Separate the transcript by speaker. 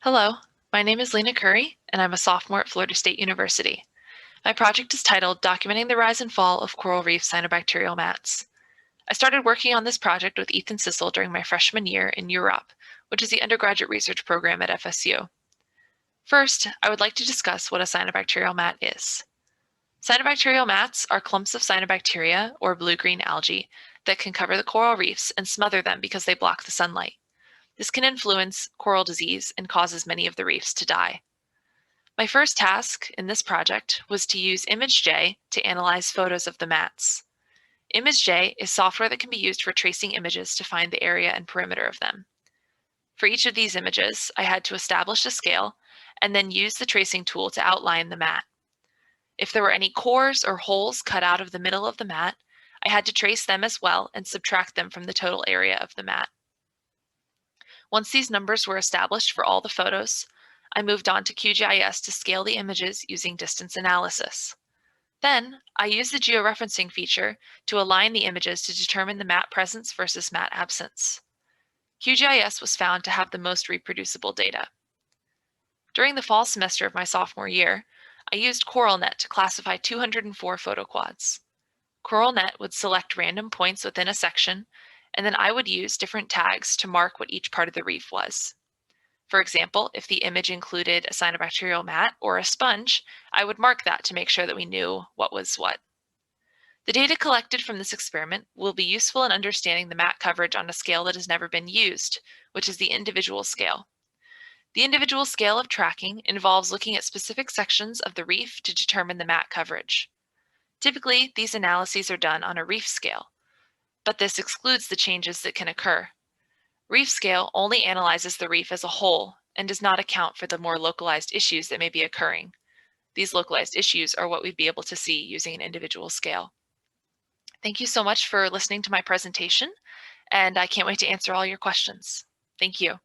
Speaker 1: Hello, my name is Lena Curry, and I'm a sophomore at Florida State University. My project is titled Documenting the Rise and Fall of Coral Reef Cyanobacterial Mats. I started working on this project with Ethan Sissel during my freshman year in UROP, which is the undergraduate research program at FSU. First, I would like to discuss what a cyanobacterial mat is. Cyanobacterial mats are clumps of cyanobacteria, or blue-green algae, that can cover the coral reefs and smother them because they block the sunlight. This can influence coral disease and causes many of the reefs to die. My first task in this project was to use ImageJ to analyze photos of the mats. ImageJ is software that can be used for tracing images to find the area and perimeter of them. For each of these images, I had to establish a scale and then use the tracing tool to outline the mat. If there were any cores or holes cut out of the middle of the mat, I had to trace them as well and subtract them from the total area of the mat. Once these numbers were established for all the photos, I moved on to QGIS to scale the images using distance analysis. Then, I used the georeferencing feature to align the images to determine the mat presence versus mat absence. QGIS was found to have the most reproducible data. During the fall semester of my sophomore year, I used CoralNet to classify 204 photo quads. CoralNet would select random points within a section, and then I would use different tags to mark what each part of the reef was. For example, if the image included a cyanobacterial mat or a sponge, I would mark that to make sure that we knew what was what. The data collected from this experiment will be useful in understanding the mat coverage on a scale that has never been used, which is the individual scale. The individual scale of tracking involves looking at specific sections of the reef to determine the mat coverage. Typically, these analyses are done on a reef scale, but this excludes the changes that can occur. Reef scale only analyzes the reef as a whole and does not account for the more localized issues that may be occurring. These localized issues are what we'd be able to see using an individual scale. Thank you so much for listening to my presentation, and I can't wait to answer all your questions. Thank you.